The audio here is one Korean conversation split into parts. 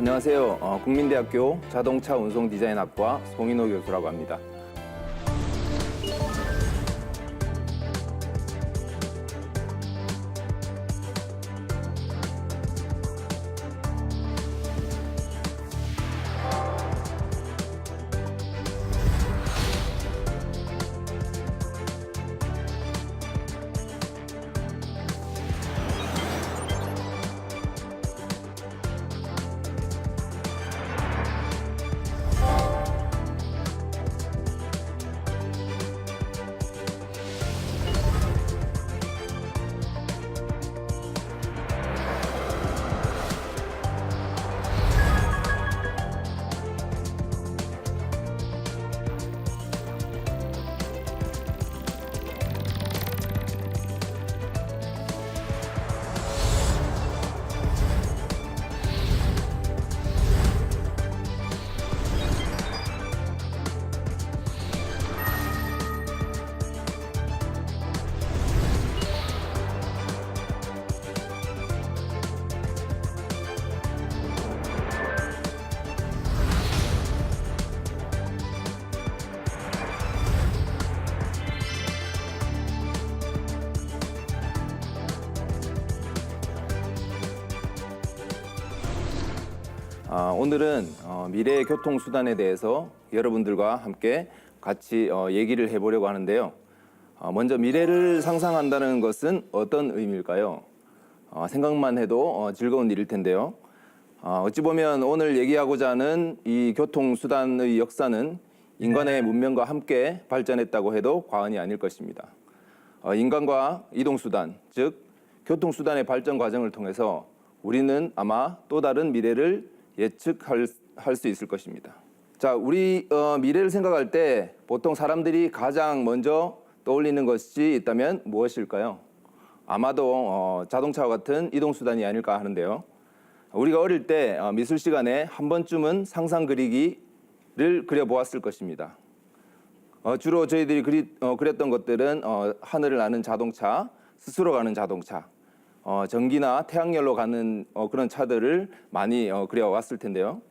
안녕하세요. 국민대학교 자동차 운송 디자인학과 송인호 교수라고 합니다. 오늘은 미래의 교통수단에 대해서 여러분들과 함께 같이 얘기를 해보려고 하는데요. 먼저 미래를 상상한다는 것은 어떤 의미일까요? 생각만 해도 즐거운 일일 텐데요. 어찌 보면 오늘 얘기하고자 하는 이 교통수단의 역사는 인간의 문명과 함께 발전했다고 해도 과언이 아닐 것입니다. 인간과 이동수단, 즉 교통수단의 발전 과정을 통해서 우리는 아마 또 다른 미래를 예측할 수 있을 것입니다. 자, 우리 미래를 생각할 때 보통 사람들이 가장 먼저 떠올리는 것이 있다면 무엇일까요? 아마도 자동차와 같은 이동수단이 아닐까 하는데요. 우리가 어릴 때 미술 시간에 한 번쯤은 상상 그리기를 그려보았을 것입니다. 주로 저희들이 그렸던 것들은 하늘을 나는 자동차, 스스로 가는 자동차, 전기나 태양열로 가는 그런 차들을 많이 그려왔을 텐데요.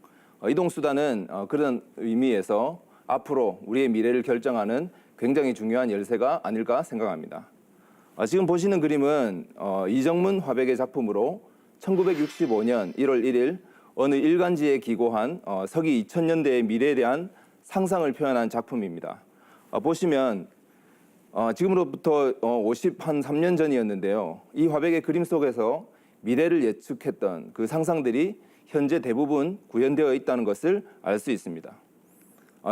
이동수단은 그런 의미에서 앞으로 우리의 미래를 결정하는 굉장히 중요한 열쇠가 아닐까 생각합니다. 지금 보시는 그림은 이정문 화백의 작품으로 1965년 1월 1일 어느 일간지에 기고한 서기 2000년대의 미래에 대한 상상을 표현한 작품입니다. 보시면 지금으로부터 53년 전이었는데요. 이 화백의 그림 속에서 미래를 예측했던 그 상상들이 현재 대부분 구현되어 있다는 것을 알 수 있습니다.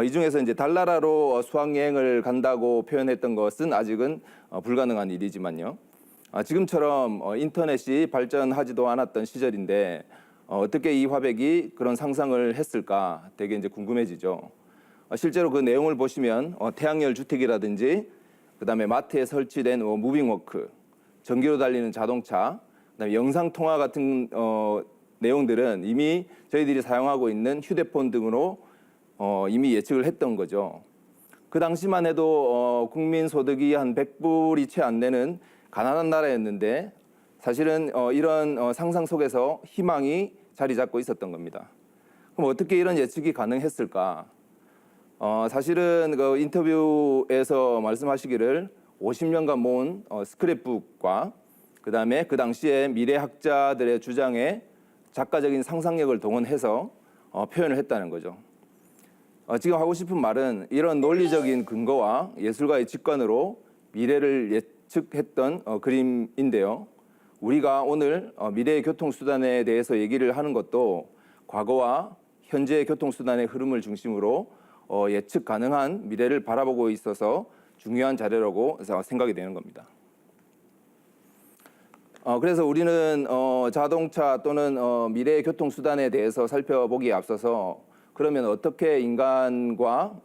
이 중에서 이제 달나라로 수학여행을 간다고 표현했던 것은 아직은 불가능한 일이지만요. 지금처럼 인터넷이 발전하지도 않았던 시절인데 어떻게 이 화백이 그런 상상을 했을까 되게 이제 궁금해지죠. 실제로 그 내용을 보시면 태양열 주택이라든지 그다음에 마트에 설치된 무빙워크, 전기로 달리는 자동차, 그다음에 영상통화 같은 내용들은 이미 저희들이 사용하고 있는 휴대폰 등으로 이미 예측을 했던 거죠. 그 당시만 해도 국민 소득이 한 100불이 채 안 되는 가난한 나라였는데 사실은 이런 상상 속에서 희망이 자리 잡고 있었던 겁니다. 그럼 어떻게 이런 예측이 가능했을까? 사실은 그 인터뷰에서 말씀하시기를 50년간 모은 스크랩북과 그다음에 그 당시에 미래학자들의 주장에 작가적인 상상력을 동원해서 표현을 했다는 거죠. 지금 하고 싶은 말은 이런 논리적인 근거와 예술가의 직관으로 미래를 예측했던 그림인데요. 우리가 오늘 미래의 교통수단에 대해서 얘기를 하는 것도 과거와 현재의 교통수단의 흐름을 중심으로 예측 가능한 미래를 바라보고 있어서 중요한 자료라고 생각이 되는 겁니다. 그래서 우리는 자동차 또는 미래의 교통수단에 대해서 살펴보기에 앞서서 그러면 어떻게 인간과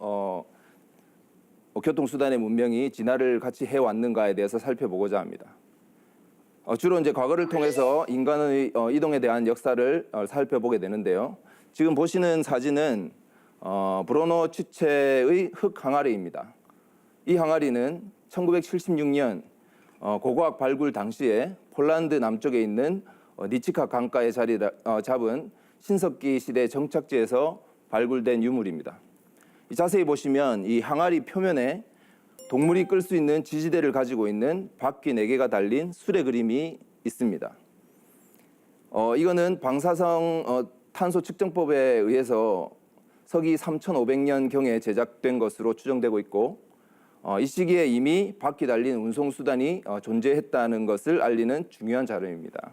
교통수단의 문명이 진화를 같이 해왔는가에 대해서 살펴보고자 합니다. 주로 이제 과거를 통해서 인간의 이동에 대한 역사를 살펴보게 되는데요. 지금 보시는 사진은 브로노 츠체의 흙 항아리입니다. 이 항아리는 1976년 고고학 발굴 당시에 폴란드 남쪽에 있는 니치카 강가에 자리 잡은 신석기 시대 정착지에서 발굴된 유물입니다. 자세히 보시면 이 항아리 표면에 동물이 끌 수 있는 지지대를 가지고 있는 바퀴 4개가 달린 수레 그림이 있습니다. 이거는 방사성 탄소 측정법에 의해서 서기 3500년경에 제작된 것으로 추정되고 있고, 이 시기에 이미 바퀴 달린 운송수단이 존재했다는 것을 알리는 중요한 자료입니다.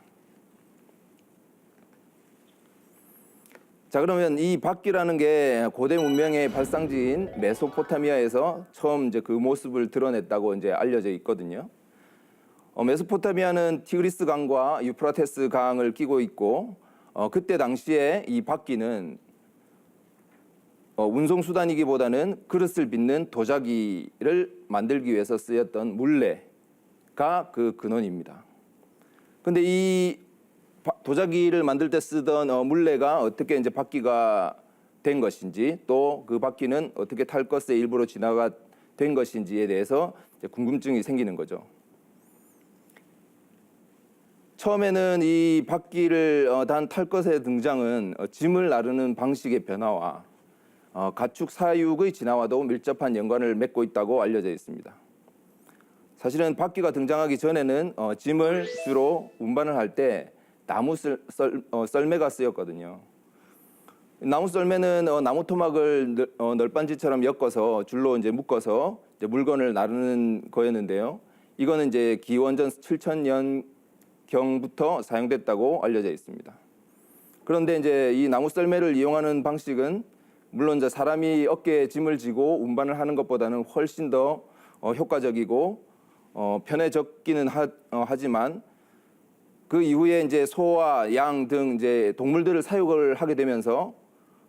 자, 그러면 이 바퀴라는 게 고대 문명의 발상지인 메소포타미아에서 처음 이제 그 모습을 드러냈다고 이제 알려져 있거든요. 메소포타미아는 티그리스 강과 유프라테스 강을 끼고 있고, 그때 당시에 이 바퀴는 운송수단이기보다는 그릇을 빚는 도자기를 만들기 위해서 쓰였던 물레가 그 근원입니다. 근데 이 도자기를 만들 때 쓰던 물레가 어떻게 이제 바퀴가 된 것인지, 또 그 바퀴는 어떻게 탈 것의 일부로 진화가 된 것인지에 대해서 이제 궁금증이 생기는 거죠. 처음에는 이 바퀴를 단 탈 것의 등장은 짐을 나르는 방식의 변화와 가축 사육의 진화와도 밀접한 연관을 맺고 있다고 알려져 있습니다. 사실은 바퀴가 등장하기 전에는 짐을 주로 운반을 할 때 나무 썰매가 쓰였거든요. 나무 썰매는 나무 토막을 널빤지처럼 엮어서 줄로 이제 묶어서 이제 물건을 나르는 거였는데요. 이거는 이제 기원전 7000년경부터 사용됐다고 알려져 있습니다. 그런데 이제 이 나무 썰매를 이용하는 방식은 물론 이제 사람이 어깨에 짐을 지고 운반을 하는 것보다는 훨씬 더 효과적이고 편해졌기는 하지만, 그 이후에 이제 소와 양 등 이제 동물들을 사육을 하게 되면서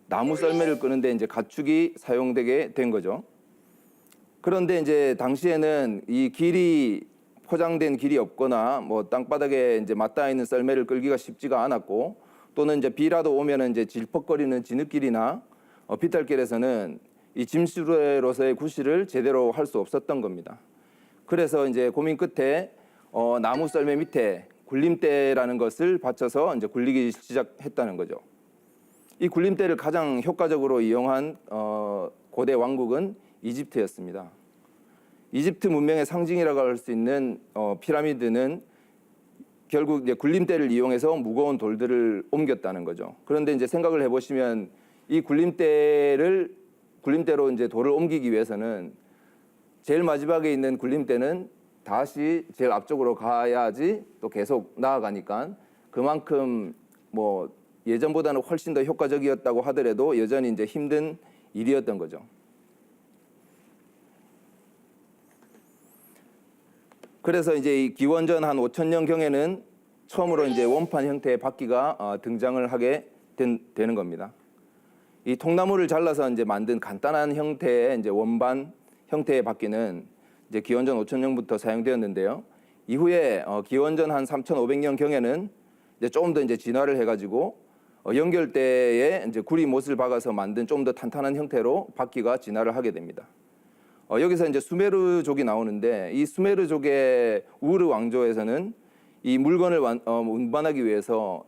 나무 썰매를 끄는데 이제 가축이 사용되게 된 거죠. 그런데 이제 당시에는 이 길이 포장된 길이 없거나 뭐 땅바닥에 이제 맞닿아 있는 썰매를 끌기가 쉽지가 않았고, 또는 이제 비라도 오면은 이제 질퍽거리는 진흙길이나 비탈길에서는 이 짐수레로서의 구실을 제대로 할 수 없었던 겁니다. 그래서 이제 고민 끝에 나무 썰매 밑에 굴림대라는 것을 받쳐서 이제 굴리기 시작했다는 거죠. 이 굴림대를 가장 효과적으로 이용한 고대 왕국은 이집트였습니다. 이집트 문명의 상징이라고 할 수 있는 피라미드는 결국 이제 굴림대를 이용해서 무거운 돌들을 옮겼다는 거죠. 그런데 이제 생각을 해보시면 이 굴림대로 이제 돌을 옮기기 위해서는 제일 마지막에 있는 굴림대는 다시 제일 앞쪽으로 가야지 또 계속 나아가니까 그만큼 뭐 예전보다는 훨씬 더 효과적이었다고 하더라도 여전히 이제 힘든 일이었던 거죠. 그래서 이제 이 기원전 한 5000년경에는 처음으로 이제 원판 형태의 바퀴가 등장을 하게 되는 겁니다. 이 통나무를 잘라서 이제 만든 간단한 형태의 이제 원반 형태의 바퀴는 이제 기원전 5000년부터 사용되었는데요. 이후에 기원전 한 3500년경에는 이제 조금 더 이제 진화를 해가지고 연결대에 이제 구리 못을 박아서 만든 좀 더 탄탄한 형태로 바퀴가 진화를 하게 됩니다. 여기서 이제 수메르족이 나오는데, 이 수메르족의 우르 왕조에서는 이 물건을 운반하기 위해서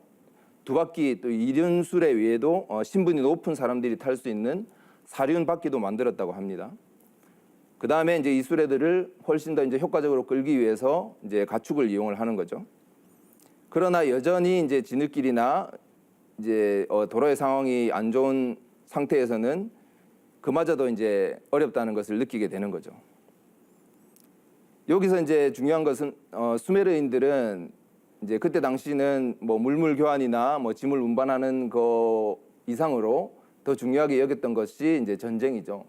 두 바퀴 또 이륜수레 외에도 신분이 높은 사람들이 탈 수 있는 사륜 바퀴도 만들었다고 합니다. 그 다음에 이제 이 수레들을 훨씬 더 이제 효과적으로 끌기 위해서 이제 가축을 이용을 하는 거죠. 그러나 여전히 이제 진흙길이나 이제 도로의 상황이 안 좋은 상태에서는 그마저도 이제 어렵다는 것을 느끼게 되는 거죠. 여기서 이제 중요한 것은 수메르인들은 이제 그때 당시는 뭐 물물 교환이나 뭐 짐을 운반하는 거 이상으로 더 중요하게 여겼던 것이 이제 전쟁이죠.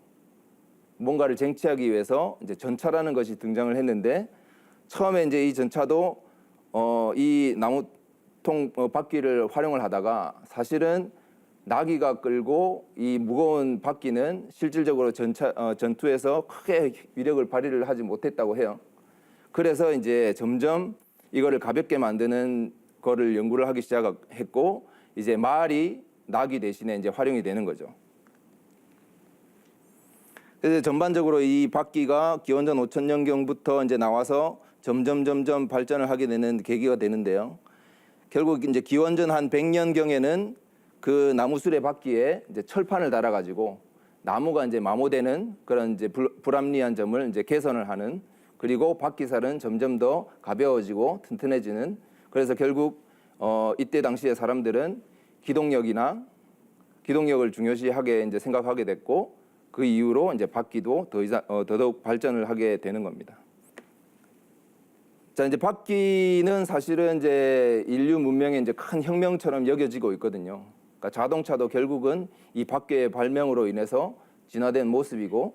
뭔가를 쟁취하기 위해서 이제 전차라는 것이 등장을 했는데, 처음에 이제 이 전차도 이 나무통 바퀴를 활용을 하다가 사실은 나귀가 끌고 이 무거운 바퀴는 실질적으로 전투에서 크게 위력을 발휘를 하지 못했다고 해요. 그래서 이제 점점 이거를 가볍게 만드는 거를 연구를 하기 시작했고, 이제 말이 나귀 대신에 이제 활용이 되는 거죠. 그래서 전반적으로 이 바퀴가 기원전 5000년경부터 이제 나와서 점점 발전을 하게 되는 계기가 되는데요. 결국 이제 기원전 한 100년경에는 그 나무술의 바퀴에 이제 철판을 달아가지고 나무가 이제 마모되는 그런 이제 불합리한 점을 이제 개선을 하는, 그리고 바퀴살은 점점 더 가벼워지고 튼튼해지는. 그래서 결국 이때 당시에 사람들은 기동력을 중요시하게 이제 생각하게 됐고, 그 이후로 이제 바퀴도 더더욱 발전을 하게 되는 겁니다. 자, 이제 바퀴는 사실은 이제 인류 문명의 이제 큰 혁명처럼 여겨지고 있거든요. 그러니까 자동차도 결국은 이 바퀴의 발명으로 인해서 진화된 모습이고,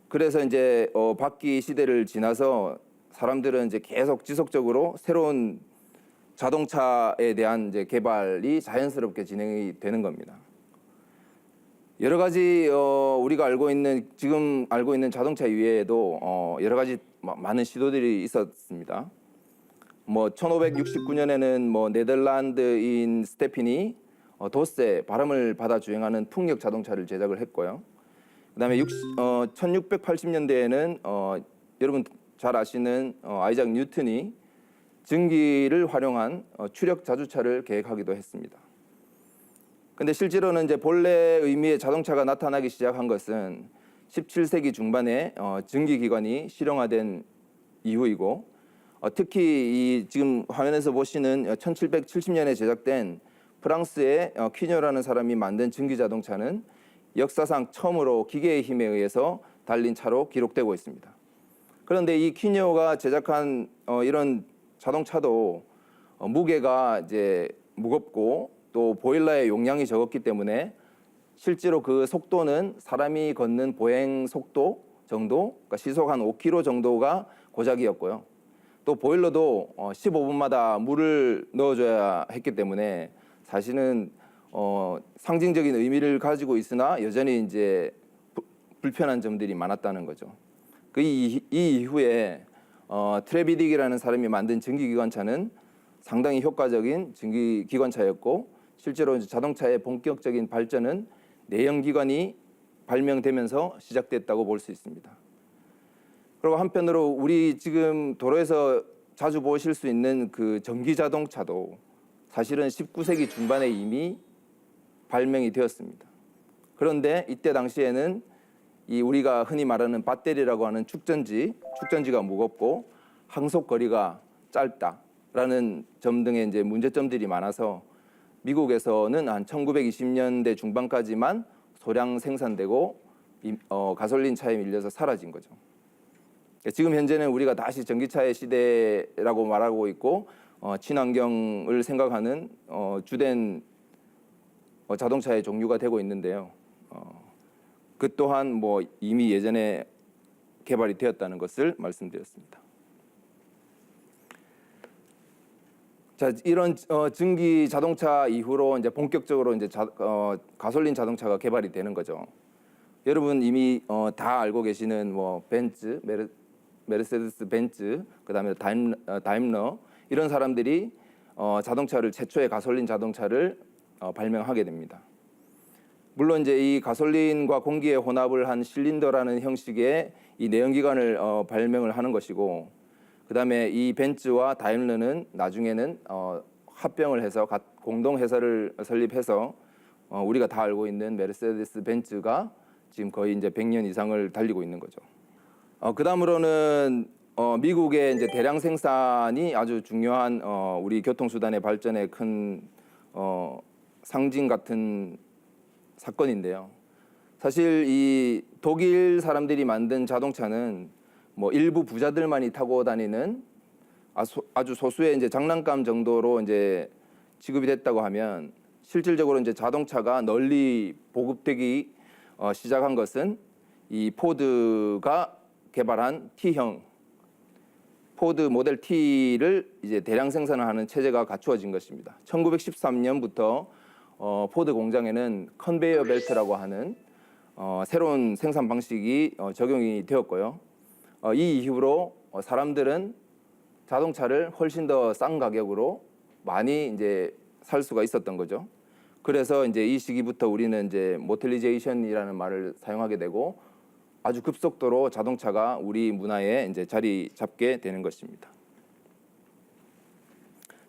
그래서 이제 바퀴 시대를 지나서 사람들은 이제 계속 지속적으로 새로운 자동차에 대한 이제 개발이 자연스럽게 진행이 되는 겁니다. 여러 가지 우리가 지금 알고 있는 자동차 이외에도 여러 가지 많은 시도들이 있었습니다. 1569년에는 네덜란드인 스테피니 도세 발음을 받아 주행하는 풍력 자동차를 제작을 했고요. 그다음에 1680년대에는 여러분 잘 아시는 아이작 뉴턴이 전기를 활용한 추력 자주차를 계획하기도 했습니다. 근데 실제로는 이제 본래 의미의 자동차가 나타나기 시작한 것은 17세기 중반에 전기기관이 실용화된 이후이고, 특히 이 지금 화면에서 보시는 1770년에 제작된 프랑스의 퀴뇨라는 사람이 만든 전기자동차는 역사상 처음으로 기계의 힘에 의해서 달린 차로 기록되고 있습니다. 그런데 이 퀴뇨가 제작한 이런 자동차도 무게가 이제 무겁고 또 보일러의 용량이 적었기 때문에 실제로 그 속도는 사람이 걷는 보행 속도 정도, 그러니까 시속 한 5km 정도가 고작이었고요. 또 보일러도 15분마다 물을 넣어줘야 했기 때문에 사실은 상징적인 의미를 가지고 있으나 여전히 이제 불편한 점들이 많았다는 거죠. 이 이후에 트레비딕이라는 사람이 만든 전기기관차는 상당히 효과적인 전기기관차였고, 실제로 이제 자동차의 본격적인 발전은 내연기관이 발명되면서 시작됐다고 볼 수 있습니다. 그리고 한편으로 우리 지금 도로에서 자주 보실 수 있는 그 전기자동차도 사실은 19세기 중반에 이미 발명이 되었습니다. 그런데 이때 당시에는 이 우리가 흔히 말하는 배터리라고 하는 축전지가 무겁고 항속 거리가 짧다라는 점 등의 이제 문제점들이 많아서 미국에서는 한 1920년대 중반까지만 소량 생산되고 가솔린 차에 밀려서 사라진 거죠. 지금 현재는 우리가 다시 전기차의 시대라고 말하고 있고, 친환경을 생각하는 주된 자동차의 종류가 되고 있는데요. 그 또한 이미 예전에 개발이 되었다는 것을 말씀드렸습니다. 자, 이런 전기 자동차 이후로 이제 본격적으로 이제 가솔린 자동차가 개발이 되는 거죠. 여러분 이미 다 알고 계시는 벤츠, 메르세데스 벤츠, 그다음에 다임러 이런 사람들이 자동차를 최초의 가솔린 자동차를 발명하게 됩니다. 물론 이제 이 가솔린과 공기의 혼합을 한 실린더라는 형식의 이 내연기관을 발명을 하는 것이고, 그다음에 이 벤츠와 다임러는 나중에는 합병을 해서 공동 회사를 설립해서 우리가 다 알고 있는 메르세데스 벤츠가 지금 거의 이제 100년 이상을 달리고 있는 거죠. 그다음으로는 미국의 이제 대량 생산이 아주 중요한 우리 교통수단의 발전의 큰 상징 같은 사건인데요. 사실 이 독일 사람들이 만든 자동차는 일부 부자들만이 타고 다니는 아주 소수의 이제 장난감 정도로 이제 취급이 됐다고 하면, 실질적으로 이제 자동차가 널리 보급되기 시작한 것은 이 포드가 개발한 T형 포드 모델 T를 이제 대량 생산을 하는 체제가 갖추어진 것입니다. 1913년부터 포드 공장에는 컨베이어 벨트라고 하는 새로운 생산 방식이 적용이 되었고요. 이 이후로 사람들은 자동차를 훨씬 더 싼 가격으로 많이 이제 살 수가 있었던 거죠. 그래서 이제 이 시기부터 우리는 이제 모터리제이션이라는 말을 사용하게 되고, 아주 급속도로 자동차가 우리 문화에 이제 자리 잡게 되는 것입니다.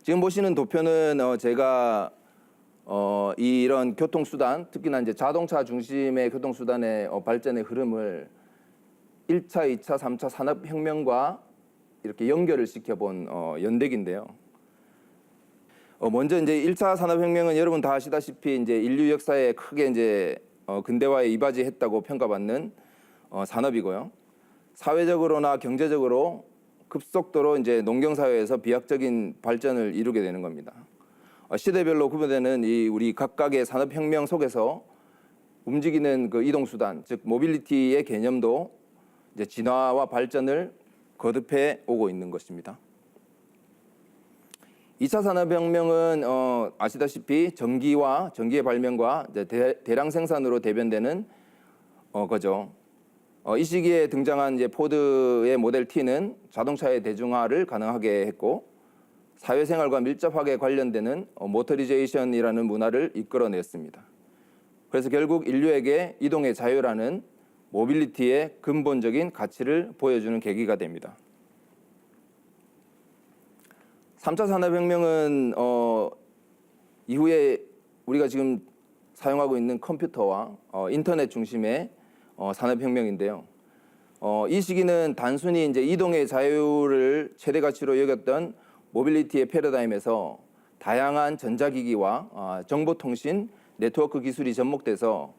지금 보시는 도표는 제가 이런 교통수단, 특히나 이제 자동차 중심의 교통수단의 발전의 흐름을 1차, 2차, 3차 산업혁명과 이렇게 연결을 시켜본 연대기인데요. 먼저 이제 1차 산업혁명은 여러분 다 아시다시피 이제 인류 역사에 크게 이제 근대화에 이바지했다고 평가받는 산업이고요. 사회적으로나 경제적으로 급속도로 이제 농경사회에서 비약적인 발전을 이루게 되는 겁니다. 시대별로 구분되는 이 우리 각각의 산업혁명 속에서 움직이는 그 이동수단, 즉 모빌리티의 개념도 이제 진화와 발전을 거듭해 오고 있는 것입니다. 2차 산업혁명은 아시다시피 전기의 발명과 이제 대량 생산으로 대변되는 거죠. 이 시기에 등장한 이제 포드의 모델 T는 자동차의 대중화를 가능하게 했고 사회생활과 밀접하게 관련되는 모터리제이션이라는 문화를 이끌어냈습니다. 그래서 결국 인류에게 이동의 자유라는 모빌리티의 근본적인 가치를 보여주는 계기가 됩니다. 3차 산업혁명은 이후에 우리가 지금 사용하고 있는 컴퓨터와 인터넷 중심의 산업혁명인데요. 이 시기는 단순히 이제 이동의 자유를 최대 가치로 여겼던 모빌리티의 패러다임에서 다양한 전자기기와 정보통신, 네트워크 기술이 접목돼서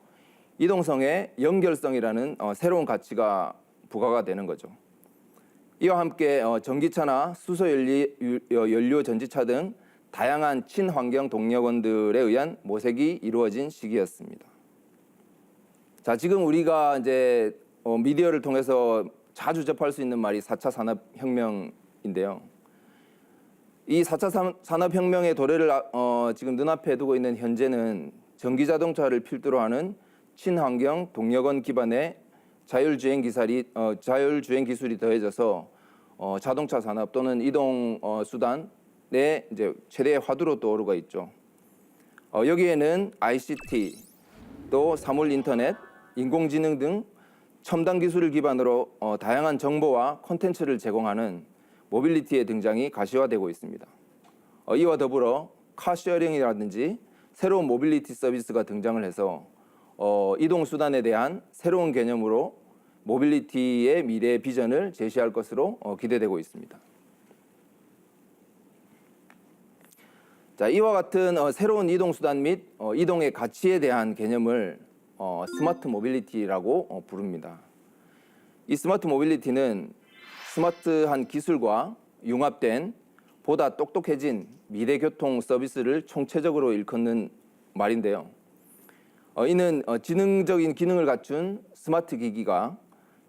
이동성의 연결성이라는 새로운 가치가 부과가 되는 거죠. 이와 함께 전기차나 수소연료 전지차 등 다양한 친환경 동력원들에 의한 모색이 이루어진 시기였습니다. 자, 지금 우리가 이제 미디어를 통해서 자주 접할 수 있는 말이 4차 산업혁명인데요. 이 4차 산업혁명의 도래를 지금 눈앞에 두고 있는 현재는 전기자동차를 필두로 하는 친환경 동력원 기반의 자율주행 기술이 더해져서 자동차 산업 또는 이동 수단의 이제 최대의 화두로 떠오르고 있죠. 여기에는 ICT, 또 사물 인터넷, 인공지능 등 첨단 기술을 기반으로 다양한 정보와 콘텐츠를 제공하는 모빌리티의 등장이 가시화되고 있습니다. 이와 더불어 카쉐어링이라든지 새로운 모빌리티 서비스가 등장을 해서 이동 수단에 대한 새로운 개념으로 모빌리티의 미래 비전을 제시할 것으로 기대되고 있습니다. 자, 이와 같은 새로운 이동 수단 및 이동의 가치에 대한 개념을 스마트 모빌리티라고 부릅니다. 이 스마트 모빌리티는 스마트한 기술과 융합된 보다 똑똑해진 미래 교통 서비스를 총체적으로 일컫는 말인데요. 이는 지능적인 기능을 갖춘 스마트 기기가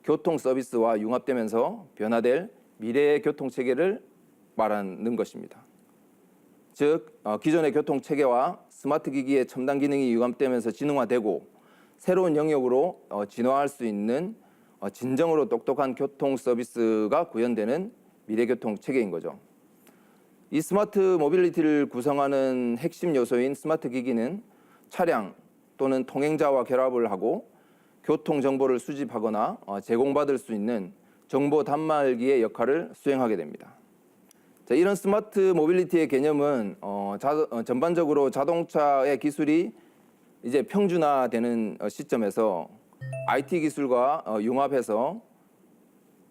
교통 서비스와 융합되면서 변화될 미래의 교통 체계를 말하는 것입니다. 즉, 기존의 교통 체계와 스마트 기기의 첨단 기능이 융합되면서 진흥화되고 새로운 영역으로 진화할 수 있는 진정으로 똑똑한 교통 서비스가 구현되는 미래 교통 체계인 거죠. 이 스마트 모빌리티를 구성하는 핵심 요소인 스마트 기기는 차량 또는 통행자와 결합을 하고 교통 정보를 수집하거나 제공받을 수 있는 정보 단말기의 역할을 수행하게 됩니다. 자, 이런 스마트 모빌리티의 개념은 전반적으로 자동차의 기술이 이제 평준화되는 시점에서 IT 기술과 융합해서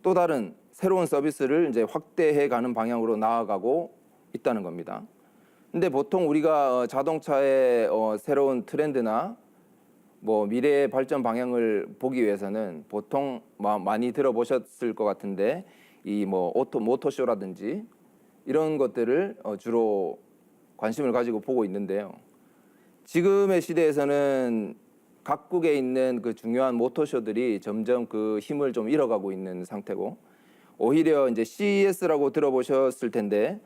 또 다른 새로운 서비스를 이제 확대해가는 방향으로 나아가고 있다는 겁니다. 근데 보통 우리가 자동차의 새로운 트렌드나 뭐 미래의 발전 방향을 보기 위해서는 보통 많이 들어보셨을 것 같은데 이 뭐 모터쇼라든지 이런 것들을 주로 관심을 가지고 보고 있는데요. 지금의 시대에서는 각국에 있는 그 중요한 모터쇼들이 점점 그 힘을 좀 잃어가고 있는 상태고 오히려 이제 CES라고 들어보셨을 텐데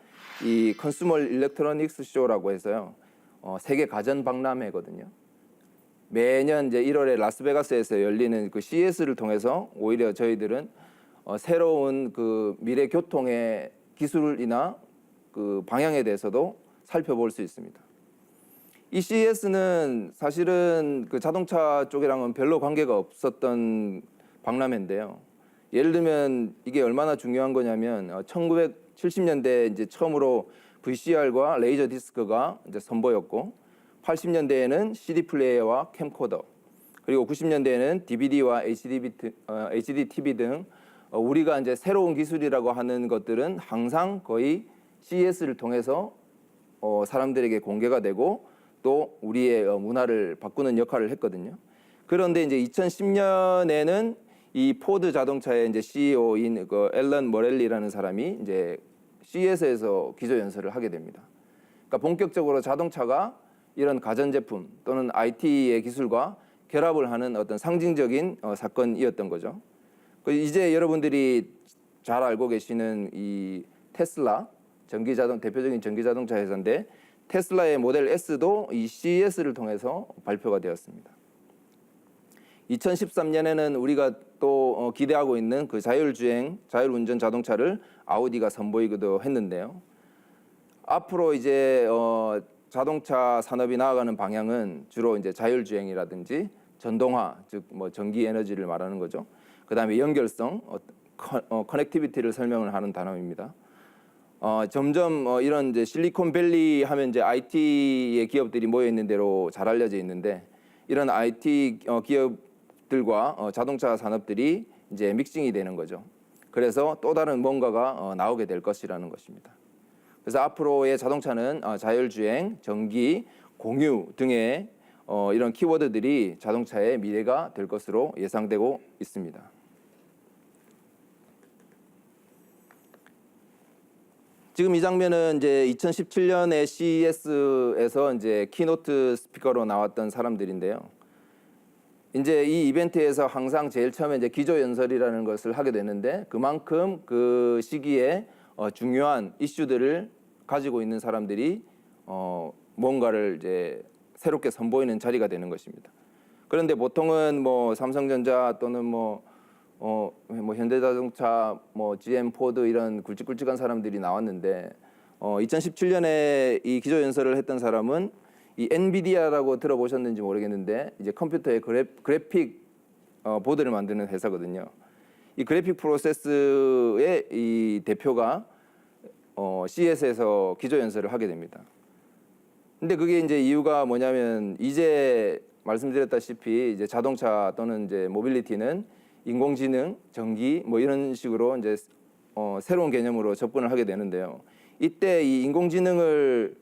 이 컨슈머 일렉트로닉스 쇼라고 해서요. 세계 가전 박람회거든요. 매년 이제 1월에 라스베가스에서 열리는 그 CES를 통해서 오히려 저희들은 새로운 그 미래 교통의 기술이나 그 방향에 대해서도 살펴볼 수 있습니다. 이 CES는 사실은 그 자동차 쪽이랑은 별로 관계가 없었던 박람회인데요. 예를 들면 이게 얼마나 중요한 거냐면 1970년대 이제 처음으로 VCR과 레이저 디스크가 이제 선보였고 80년대에는 CD 플레이어와 캠코더, 그리고 90년대에는 DVD와 HD TV 등 우리가 이제 새로운 기술이라고 하는 것들은 항상 거의 CES를 통해서 사람들에게 공개가 되고 또 우리의 문화를 바꾸는 역할을 했거든요. 그런데 이제 2010년에는 이 포드 자동차의 이제 CEO인 그 앨런 머렐리라는 사람이 이제 CES에서 기조연설을 하게 됩니다. 그러니까 본격적으로 자동차가 이런 가전제품 또는 IT의 기술과 결합을 하는 어떤 상징적인 사건이었던 거죠. 이제 여러분들이 잘 알고 계시는 이 테슬라 대표적인 전기자동차 회사인데 테슬라의 모델 S도 이 CES를 통해서 발표가 되었습니다. 2013년에는 우리가 또 기대하고 있는 그 자율운전 자동차를 아우디가 선보이기도 했는데요. 앞으로 이제 자동차 산업이 나아가는 방향은 주로 이제 자율주행이라든지 전동화, 즉 뭐 전기 에너지를 말하는 거죠. 그다음에 연결성, 커넥티비티를 설명을 하는 단어입니다. 점점 이런 이제 실리콘밸리 하면 이제 IT의 기업들이 모여 있는 대로 잘 알려져 있는데 이런 IT 기업들과 자동차 산업들이 이제 믹싱이 되는 거죠. 그래서 또 다른 뭔가가 나오게 될 것이라는 것입니다. 그래서 앞으로의 자동차는 자율주행, 전기, 공유 등의 이런 키워드들이 자동차의 미래가 될 것으로 예상되고 있습니다. 지금 이 장면은 이제 2017년에 CES에서 이제 키노트 스피커로 나왔던 사람들인데요. 이제 이 이벤트에서 항상 제일 처음에 이제 기조연설이라는 것을 하게 되는데 그만큼 그 시기에 중요한 이슈들을 가지고 있는 사람들이 뭔가를 이제 새롭게 선보이는 자리가 되는 것입니다. 그런데 보통은 뭐 삼성전자 또는 뭐 현대자동차, GM, 포드 이런 굵직굵직한 사람들이 나왔는데 2017년에 이 기조연설을 했던 사람은 이 엔비디아라고 들어보셨는지 모르겠는데 이제 컴퓨터의 그래픽 보드를 만드는 회사거든요. 이 그래픽 프로세스의 이 대표가 CES에서 기조연설을 하게 됩니다. 근데 그게 이제 이유가 뭐냐면 이제 말씀드렸다시피 이제 자동차 또는 이제 모빌리티는 인공지능, 전기 뭐 이런 식으로 이제 새로운 개념으로 접근을 하게 되는데요. 이때 이 인공지능을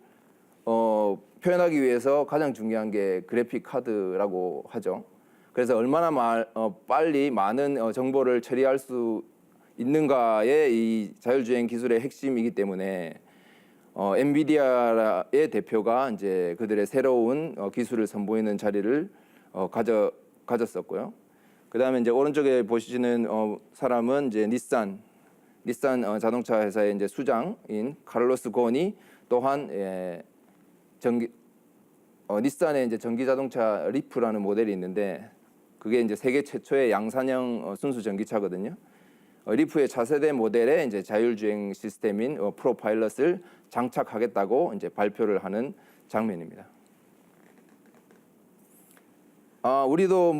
표현하기 위해서 가장 중요한 게 그래픽 카드라고 하죠. 그래서 얼마나 빨리 많은 정보를 처리할 수 있는가의 이 자율주행 기술의 핵심이기 때문에 엔비디아의 대표가 이제 그들의 새로운 기술을 선보이는 자리를 가졌었고요. 그다음에 이제 오른쪽에 보시는 사람은 이제 닛산 자동차 회사의 이제 수장인 카를로스 고니 또한 닛산의 이제 전기 자동차 리프라는 모델이 있는데 그게 이제 세계 최초의 양산형 순수 전기차거든요. 리프의 차세대 모델에 이제 자율주행 시스템인 프로파일럿을 장착하겠다고 이제 발표를 하는 장면입니다. 우리도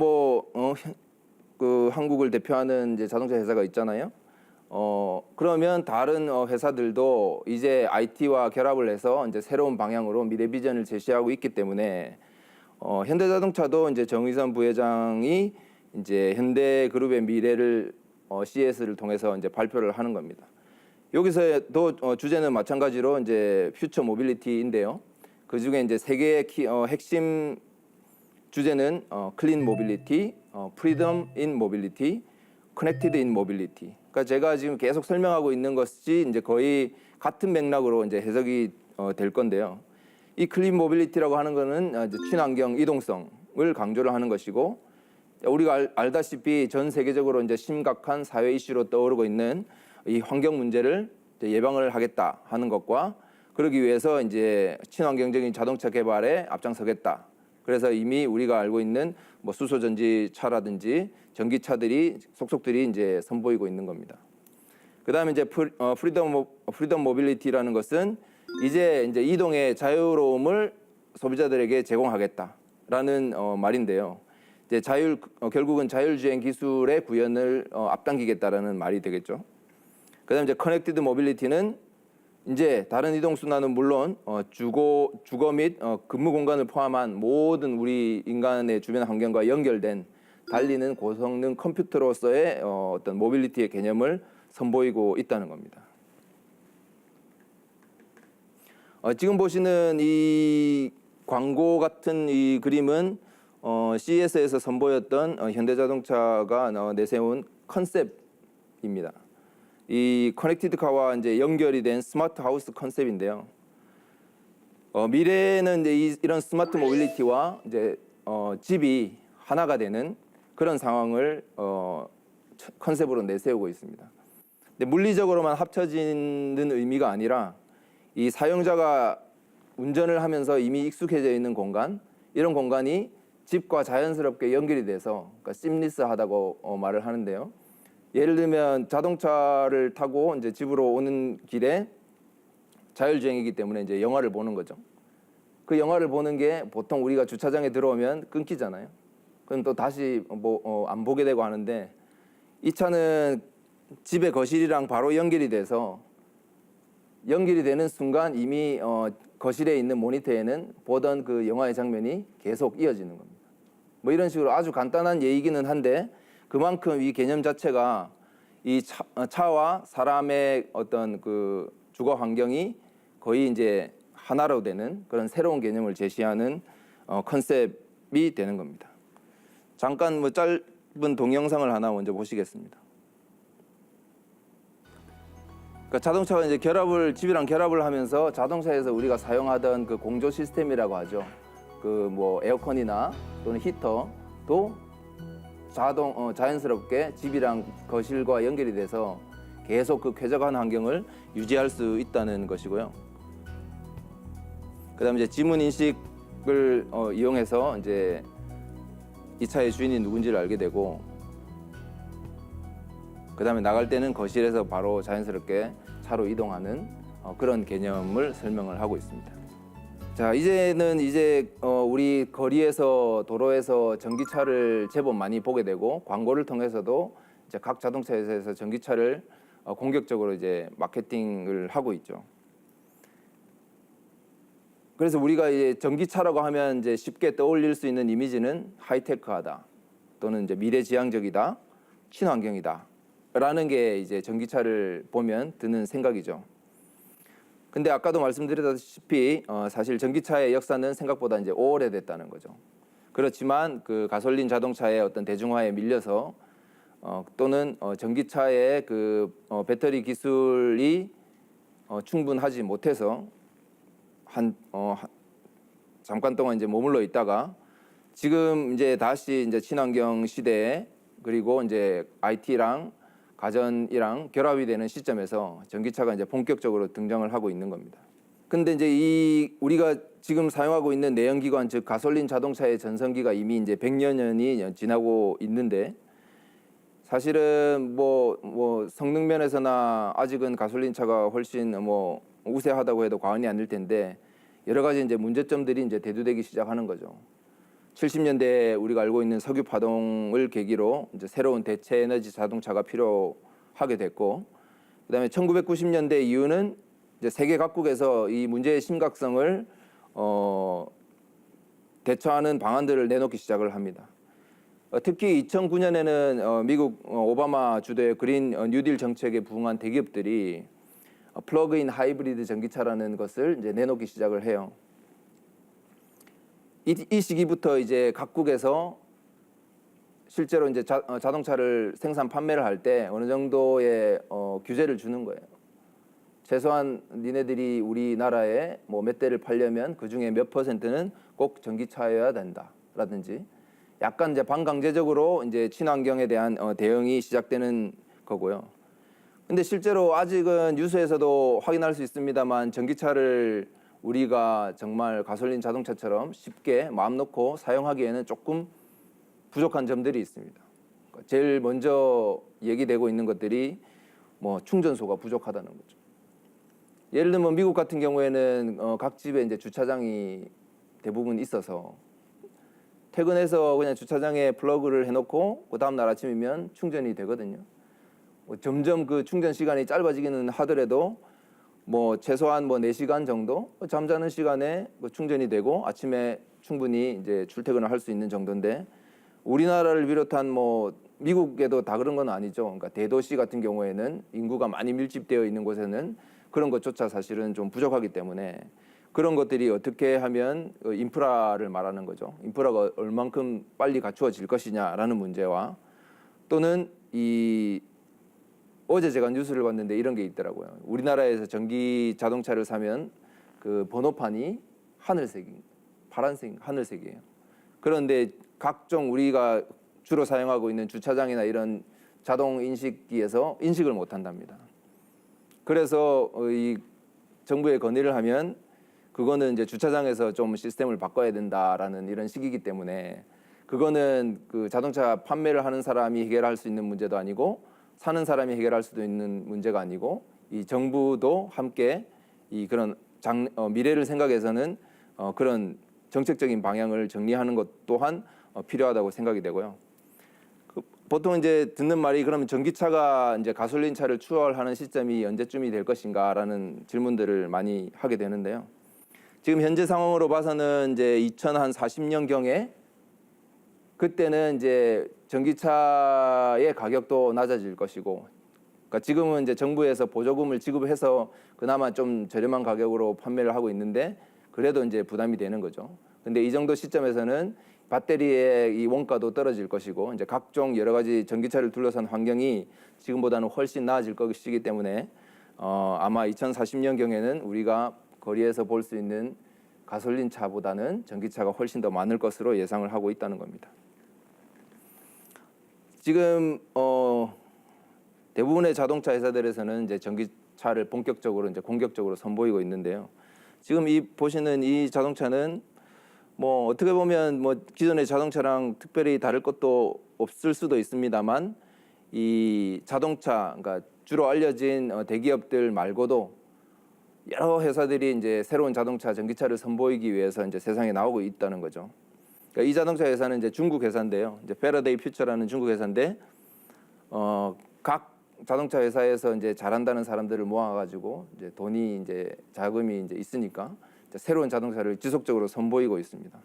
그 한국을 대표하는 이제 자동차 회사가 있잖아요. 그러면 다른 회사들도 이제 IT와 결합을 해서 이제 새로운 방향으로 미래 비전을 제시하고 있기 때문에 현대자동차도 이제 정의선 부회장이 이제 현대그룹의 미래를 CES를 통해서 이제 발표를 하는 겁니다. 여기서도 주제는 마찬가지로 이제 퓨처 모빌리티인데요. 그 중에 이제 세 개의 핵심 주제는 클린 모빌리티, 프리덤 인 모빌리티, 커넥티드 인 모빌리티. 그러니까 제가 지금 계속 설명하고 있는 것이 이제 거의 같은 맥락으로 이제 해석이 될 건데요. 이 클린 모빌리티라고 하는 거는 이제 친환경 이동성을 강조를 하는 것이고 우리가 알다시피 전 세계적으로 이제 심각한 사회 이슈로 떠오르고 있는 이 환경 문제를 예방을 하겠다 하는 것과 그러기 위해서 이제 친환경적인 자동차 개발에 앞장서겠다. 그래서 이미 우리가 알고 있는 수소 전지차라든지 전기차들이 속속들이 이제 선보이고 있는 겁니다. 그다음에 이제 프리덤 모빌리티라는 것은 이제 이동의 자유로움을 소비자들에게 제공하겠다라는 말인데요. 이제 결국은 자율주행 기술의 구현을 앞당기겠다라는 말이 되겠죠. 그다음에 이제 커넥티드 모빌리티는 이제 다른 이동 수단은 물론 주거 및 근무 공간을 포함한 모든 우리 인간의 주변 환경과 연결된 달리는 고성능 컴퓨터로서의 어떤 모빌리티의 개념을 선보이고 있다는 겁니다. 지금 보시는 이 광고 같은 이 그림은 CES에서 선보였던 현대자동차가 내세운 컨셉입니다. 이 커넥티드 카와 이제 연결이 된 스마트 하우스 컨셉인데요. 미래는 이제 이런 스마트 모빌리티와 이제 집이 하나가 되는 그런 상황을 컨셉으로 내세우고 있습니다. 근데 물리적으로만 합쳐지는 의미가 아니라 이 사용자가 운전을 하면서 이미 익숙해져 있는 공간, 이런 공간이 집과 자연스럽게 연결이 돼서 그러니까 심리스하다고 말을 하는데요. 예를 들면 자동차를 타고 이제 집으로 오는 길에 자율주행이기 때문에 이제 영화를 보는 거죠. 그 영화를 보는 게 보통 우리가 주차장에 들어오면 끊기잖아요. 그럼 또 다시 안 보게 되고 하는데, 이 차는 집의 거실이랑 바로 연결이 돼서 연결이 되는 순간 이미 거실에 있는 모니터에는 보던 그 영화의 장면이 계속 이어지는 겁니다. 뭐 이런 식으로 아주 간단한 예이기는 한데, 그만큼 이 개념 자체가 이 차와 사람의 어떤 그 주거 환경이 거의 이제 하나로 되는 그런 새로운 개념을 제시하는 컨셉이 되는 겁니다. 잠깐 뭐 짧은 동영상을 하나 먼저 보시겠습니다. 그러니까 자동차가 이제 집이랑 결합을 하면서 자동차에서 우리가 사용하던 그 공조 시스템이라고 하죠. 그 뭐 에어컨이나 또는 히터도 자연스럽게 집이랑 거실과 연결이 돼서 계속 그 쾌적한 환경을 유지할 수 있다는 것이고요. 그다음에 이제 지문 인식을 이용해서 이제 이 차의 주인이 누군지를 알게 되고, 그다음에 나갈 때는 거실에서 바로 자연스럽게 차로 이동하는 그런 개념을 설명을 하고 있습니다. 자, 이제는 우리 거리에서 도로에서 전기차를 제법 많이 보게 되고, 광고를 통해서도 이제 각 자동차 회사에서 전기차를 공격적으로 이제 마케팅을 하고 있죠. 그래서 우리가 이제 전기차라고 하면 이제 쉽게 떠올릴 수 있는 이미지는 하이테크하다, 또는 이제 미래지향적이다, 친환경이다라는 게 이제 전기차를 보면 드는 생각이죠. 근데 아까도 말씀드렸다시피 사실 전기차의 역사는 생각보다 이제 오래됐다는 거죠. 그렇지만 그 가솔린 자동차의 어떤 대중화에 밀려서 또는 전기차의 그 배터리 기술이 충분하지 못해서 잠깐 동안 이제 머물러 있다가 지금 이제 다시 이제 친환경 시대에, 그리고 이제 IT랑 가전이랑 결합이 되는 시점에서 전기차가 이제 본격적으로 등장을 하고 있는 겁니다. 근데 이제 우리가 지금 사용하고 있는 내연기관, 즉 가솔린 자동차의 전성기가 이미 이제 100여 년이 지나고 있는데, 사실은 뭐 성능 면에서나 아직은 가솔린 차가 훨씬 뭐 우세하다고 해도 과언이 아닐 텐데, 여러 가지 이제 문제점들이 이제 대두되기 시작하는 거죠. 70년대에 우리가 알고 있는 석유 파동을 계기로 이제 새로운 대체 에너지 자동차가 필요하게 됐고, 그다음에 1990년대 이후는 이제 세계 각국에서 이 문제의 심각성을 대처하는 방안들을 내놓기 시작을 합니다. 특히 2009년에는 미국 오바마 주도의 그린 뉴딜 정책에 부응한 대기업들이 플러그인 하이브리드 전기차라는 것을 이제 내놓기 시작을 해요. 이 시기부터 이제 각국에서 실제로 이제 자동차를 생산 판매를 할 때 어느 정도의 규제를 주는 거예요. 최소한 니네들이 우리나라에 뭐 몇 대를 팔려면 그 중에 몇 %는 꼭 전기차여야 된다라든지, 약간 이제 반강제적으로 이제 친환경에 대한 대응이 시작되는 거고요. 근데 실제로 아직은 뉴스에서도 확인할 수 있습니다만, 전기차를 우리가 정말 가솔린 자동차처럼 쉽게 마음 놓고 사용하기에는 조금 부족한 점들이 있습니다. 제일 먼저 얘기되고 있는 것들이 뭐 충전소가 부족하다는 거죠. 예를 들면 미국 같은 경우에는 각 집에 이제 주차장이 대부분 있어서 퇴근해서 그냥 주차장에 플러그를 해놓고 그 다음 날 아침이면 충전이 되거든요. 점점 그 충전 시간이 짧아지기는 하더라도 뭐 최소한 뭐 4시간 정도 잠자는 시간에 뭐 충전이 되고 아침에 충분히 이제 출퇴근을 할 수 있는 정도인데 우리나라를 비롯한 뭐 미국에도 다 그런 건 아니죠. 그러니까 대도시 같은 경우에는 인구가 많이 밀집되어 있는 곳에는 그런 것조차 사실은 좀 부족하기 때문에 그런 것들이 어떻게 하면 인프라를 말하는 거죠. 인프라가 얼만큼 빨리 갖추어질 것이냐라는 문제와 또는 이 어제 제가 뉴스를 봤는데 이런 게 있더라고요. 우리나라에서 전기 자동차를 사면 그 번호판이 하늘색, 파란색, 하늘색이에요. 그런데 각종 우리가 주로 사용하고 있는 주차장이나 이런 자동 인식기에서 인식을 못 한답니다. 그래서 이 정부에 건의를 하면 그거는 이제 주차장에서 좀 시스템을 바꿔야 된다라는 이런 식이기 때문에 그거는 그 자동차 판매를 하는 사람이 해결할 수 있는 문제도 아니고 사는 사람이 해결할 수도 있는 문제가 아니고 이 정부도 함께 이 그런 미래를 생각해서는 그런 정책적인 방향을 정리하는 것 또한 필요하다고 생각이 되고요. 보통 이제 듣는 말이 그러면 전기차가 이제 가솔린 차를 추월하는 시점이 언제쯤이 될 것인가라는 질문들을 많이 하게 되는데요. 지금 현재 상황으로 봐서는 이제 2040년 경에 그때는 이제 전기차의 가격도 낮아질 것이고, 그러니까 지금은 이제 정부에서 보조금을 지급해서 그나마 좀 저렴한 가격으로 판매를 하고 있는데 그래도 이제 부담이 되는 거죠. 근데 이 정도 시점에서는 배터리의 이 원가도 떨어질 것이고 이제 각종 여러 가지 전기차를 둘러싼 환경이 지금보다는 훨씬 나아질 것이기 때문에 아마 2040년 경에는 우리가 거리에서 볼 수 있는 가솔린 차보다는 전기차가 훨씬 더 많을 것으로 예상을 하고 있다는 겁니다. 지금 대부분의 자동차 회사들에서는 이제 전기차를 본격적으로 이제 공격적으로 선보이고 있는데요. 지금 이 보시는 이 자동차는 뭐 어떻게 보면 뭐 기존의 자동차랑 특별히 다를 것도 없을 수도 있습니다만 이 자동차, 그러니까 주로 알려진 대기업들 말고도 여러 회사들이 이제 새로운 자동차, 전기차를 선보이기 위해서 이제 세상에 나오고 있다는 거죠. 그러니까 이 자동차 회사는 이제 중국 회사인데요. 이제 패러데이 퓨처라는 중국 회사인데 각 자동차 회사에서 이제 잘한다는 사람들을 모아가지고 이제 돈이 이제 자금이 이제 있으니까 이제 새로운 자동차를 지속적으로 선보이고 있습니다.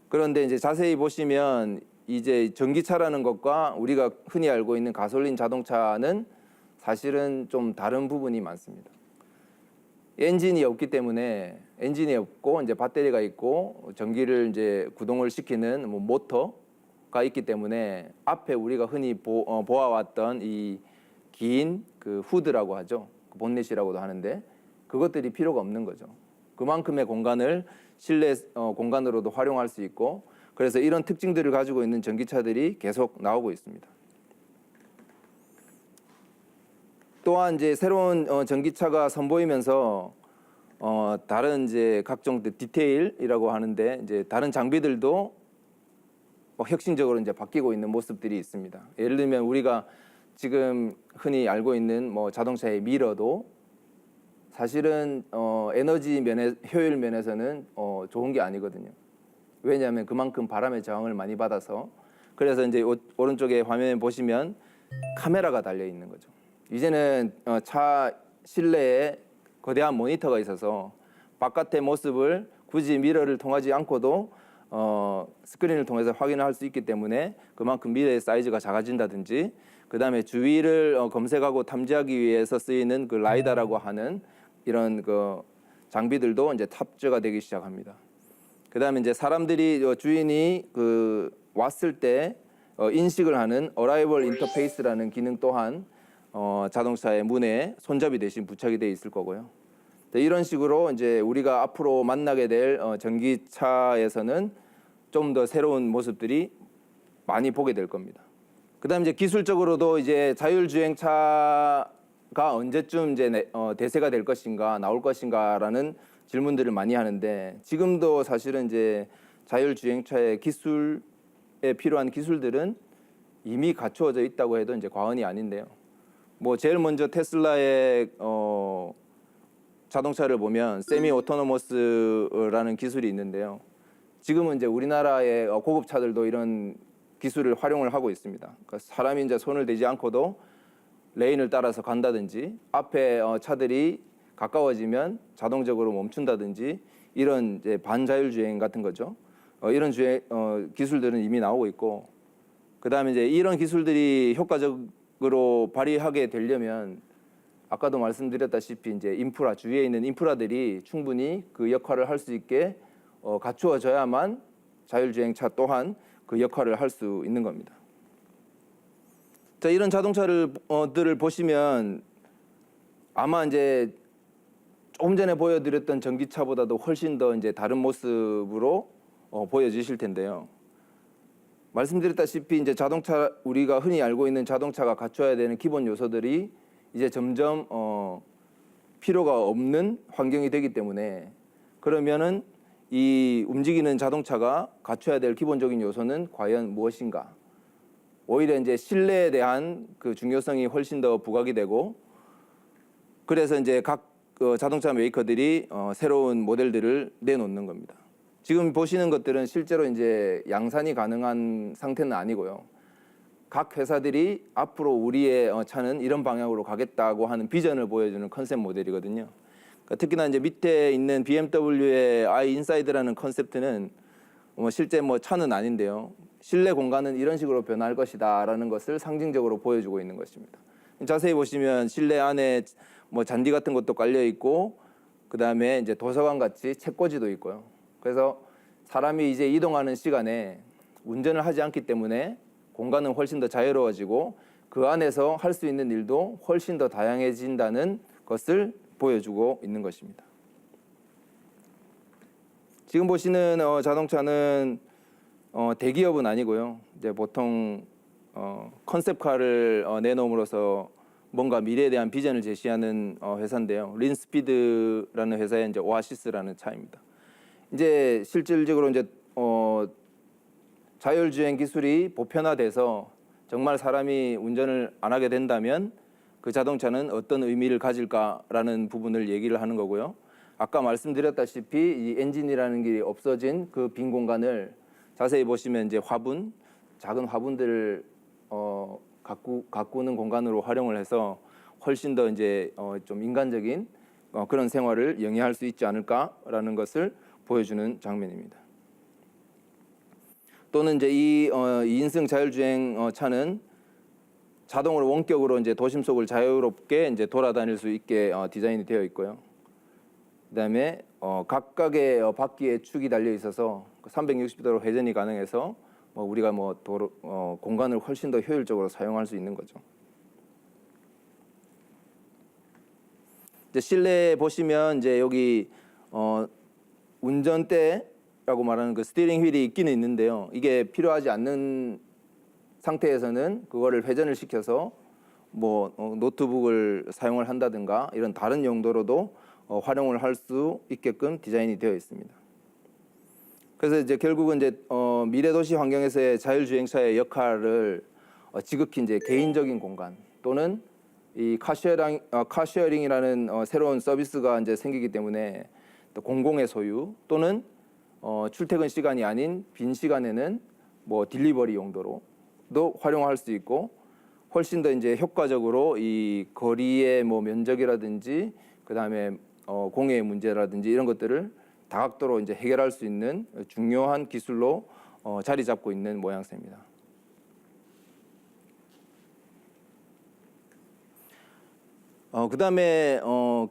그런데 이제 자세히 보시면 이제 전기차라는 것과 우리가 흔히 알고 있는 가솔린 자동차는 사실은 좀 다른 부분이 많습니다. 엔진이 없기 때문에 엔진이 없고 이제 배터리가 있고 전기를 이제 구동을 시키는 뭐 모터가 있기 때문에 앞에 우리가 흔히 보아왔던 이 긴 그 후드라고 하죠. 본넷이라고도 하는데 그것들이 필요가 없는 거죠. 그만큼의 공간을 실내 공간으로도 활용할 수 있고 그래서 이런 특징들을 가지고 있는 전기차들이 계속 나오고 있습니다. 또한 이제 새로운 전기차가 선보이면서 다른 이제 각종 디테일이라고 하는데 이제 다른 장비들도 혁신적으로 이제 바뀌고 있는 모습들이 있습니다. 예를 들면 우리가 지금 흔히 알고 있는 뭐 자동차의 미러도 사실은 에너지 면에 효율 면에서는 좋은 게 아니거든요. 왜냐하면 그만큼 바람의 저항을 많이 받아서 그래서 이제 오른쪽에 화면에 보시면 카메라가 달려 있는 거죠. 이제는 차 실내에 거대한 모니터가 있어서 바깥의 모습을 굳이 미러를 통하지 않고도 스크린을 통해서 확인을 할 수 있기 때문에 그만큼 미러의 사이즈가 작아진다든지 그 다음에 주위를 검색하고 탐지하기 위해서 쓰이는 그 라이다라고 하는 이런 그 장비들도 이제 탑재가 되기 시작합니다. 그 다음에 이제 사람들이 주인이 그 왔을 때 인식을 하는 어라이벌 인터페이스라는 기능 또한 자동차의 문에 손잡이 대신 부착이 되어 있을 거고요. 이런 식으로 이제 우리가 앞으로 만나게 될 전기차에서는 좀 더 새로운 모습들이 많이 보게 될 겁니다. 그다음 이제 기술적으로도 이제 자율주행차가 언제쯤 이제 대세가 될 것인가 나올 것인가라는 질문들을 많이 하는데 지금도 사실은 이제 자율주행차의 기술에 필요한 기술들은 이미 갖추어져 있다고 해도 이제 과언이 아닌데요. 뭐 제일 먼저 테슬라의 자동차를 보면 세미 오토노머스라는 기술이 있는데요. 지금은 이제 우리나라의 고급 차들도 이런 기술을 활용을 하고 있습니다. 그러니까 사람이 이제 손을 대지 않고도 레인을 따라서 간다든지 앞에 차들이 가까워지면 자동적으로 멈춘다든지 이런 이제 반자율주행 같은 거죠. 이런 기술들은 이미 나오고 있고, 그다음에 이제 이런 기술들이 효과적으로 발휘하게 되려면 아까도 말씀드렸다시피 이제 인프라, 주위에 있는 인프라들이 충분히 그 역할을 할 수 있게 갖추어져야만 자율주행차 또한 그 역할을 할 수 있는 겁니다. 자, 이런 자동차들을 보시면 아마 이제 조금 전에 보여드렸던 전기차보다도 훨씬 더 이제 다른 모습으로 보여지실 텐데요. 말씀드렸다시피 이제 자동차, 우리가 흔히 알고 있는 자동차가 갖춰야 되는 기본 요소들이 이제 점점 필요가 없는 환경이 되기 때문에, 그러면은 이 움직이는 자동차가 갖춰야 될 기본적인 요소는 과연 무엇인가? 오히려 이제 실내에 대한 그 중요성이 훨씬 더 부각이 되고, 그래서 이제 각 자동차 메이커들이 새로운 모델들을 내놓는 겁니다. 지금 보시는 것들은 실제로 이제 양산이 가능한 상태는 아니고요. 각 회사들이 앞으로 우리의 차는 이런 방향으로 가겠다고 하는 비전을 보여주는 컨셉 모델이거든요. 그러니까 특히나 이제 밑에 있는 BMW의 i 인사이드라는 컨셉트는 실제 차는 아닌데요. 실내 공간은 이런 식으로 변할 것이다라는 것을 상징적으로 보여주고 있는 것입니다. 자세히 보시면 실내 안에 잔디 같은 것도 깔려 있고, 그 다음에 이제 도서관 같이 책꽂이도 있고요. 그래서 사람이 이제 이동하는 시간에 운전을 하지 않기 때문에 공간은 훨씬 더 자유로워지고 그 안에서 할 수 있는 일도 훨씬 더 다양해진다는 것을 보여주고 있는 것입니다. 지금 보시는 자동차는 대기업은 아니고요. 이제 보통 컨셉카를 내놓음으로써 뭔가 미래에 대한 비전을 제시하는 회사인데요. 린스피드라는 회사의 이제 오아시스라는 차입니다. 이제 실질적으로 이제 자율주행 기술이 보편화돼서 정말 사람이 운전을 안 하게 된다면 그 자동차는 어떤 의미를 가질까라는 부분을 얘기를 하는 거고요. 아까 말씀드렸다시피 이 엔진이라는 게 없어진 그 빈 공간을 자세히 보시면 이제 화분, 작은 화분들을 가꾸는 공간으로 활용을 해서 훨씬 더 이제 좀 인간적인 그런 생활을 영위할 수 있지 않을까라는 것을 보여주는 장면입니다. 또는 이제 이 2인승 자율주행 차는 자동으로 원격으로 이제 도심 속을 자유롭게 이제 돌아다닐 수 있게 디자인이 되어 있고요. 그다음에 각각의 바퀴에 축이 달려 있어서 360도로 회전이 가능해서 우리가 공간을 훨씬 더 효율적으로 사용할 수 있는 거죠. 이제 실내에 보시면 이제 여기 운전대라고 말하는 그 스티어링 휠이 있기는 있는데요. 이게 필요하지 않는 상태에서는 그거를 회전을 시켜서 노트북을 사용을 한다든가 이런 다른 용도로도 활용을 할 수 있게끔 디자인이 되어 있습니다. 그래서 이제 결국은 이제 미래 도시 환경에서의 자율주행차의 역할을 지극히 이제 개인적인 공간 또는 이 카쉐어링이라는 새로운 서비스가 이제 생기기 때문에 또 공공의 소유 또는 출퇴근 시간이 아닌 빈 시간에는 딜리버리 용도로도 활용할 수 있고, 훨씬 더 이제 효과적으로 이 거리의 면적이라든지 그 다음에 공해의 문제라든지 이런 것들을 다각도로 이제 해결할 수 있는 중요한 기술로 자리 잡고 있는 모양새입니다. 그 다음에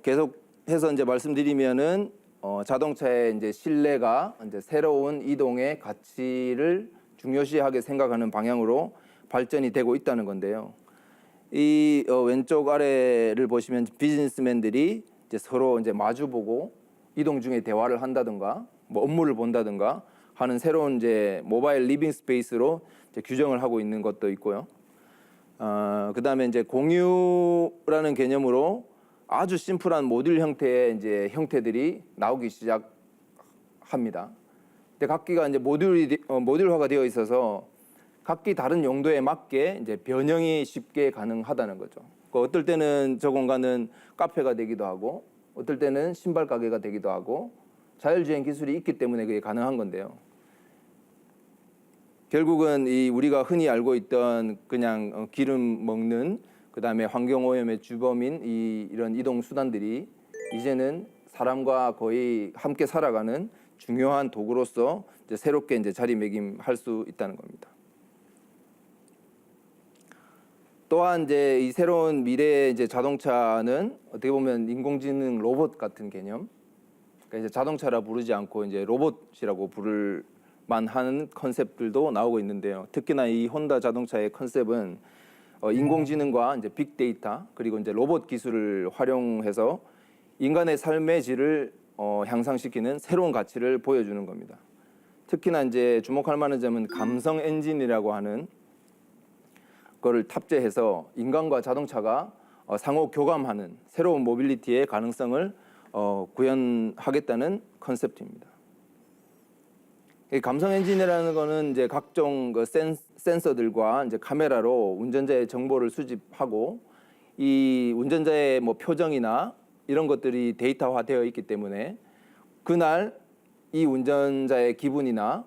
계속해서 이제 말씀드리면은 자동차의 이제 실내가 이제 새로운 이동의 가치를 중요시하게 생각하는 방향으로 발전이 되고 있다는 건데요. 이 왼쪽 아래를 보시면 비즈니스맨들이 이제 서로 이제 마주보고 이동 중에 대화를 한다든가 업무를 본다든가 하는 새로운 이제 모바일 리빙 스페이스로 이제 규정을 하고 있는 것도 있고요. 그다음에 이제 공유라는 개념으로 아주 심플한 모듈 형태의 이제 형태들이 나오기 시작합니다. 근데 각기가 이제 모듈화가 되어 있어서 각기 다른 용도에 맞게 이제 변형이 쉽게 가능하다는 거죠. 어떨 때는 저 공간은 카페가 되기도 하고, 어떨 때는 신발 가게가 되기도 하고, 자율주행 기술이 있기 때문에 그게 가능한 건데요. 결국은 이 우리가 흔히 알고 있던 그냥 기름 먹는, 그 다음에 환경오염의 주범인 이런 이동 수단들이 이제는 사람과 거의 함께 살아가는 중요한 도구로서 이제 새롭게 이제 자리매김할 수 있다는 겁니다. 또한 이제 이 새로운 미래의 이제 자동차는 어떻게 보면 인공지능 로봇 같은 개념. 그러니까 이제 자동차라 부르지 않고 이제 로봇이라고 부를 만한 컨셉들도 나오고 있는데요. 특히나 이 혼다 자동차의 컨셉은 인공지능과 이제 빅데이터 그리고 이제 로봇 기술을 활용해서 인간의 삶의 질을 향상시키는 새로운 가치를 보여주는 겁니다. 특히나 이제 주목할 만한 점은 감성 엔진이라고 하는 거를 탑재해서 인간과 자동차가 상호 교감하는 새로운 모빌리티의 가능성을 구현하겠다는 컨셉입니다. 감성 엔진이라는 거는 이제 각종 그 센서들과 이제 카메라로 운전자의 정보를 수집하고 이 운전자의 뭐 표정이나 이런 것들이 데이터화되어 있기 때문에 그날 이 운전자의 기분이나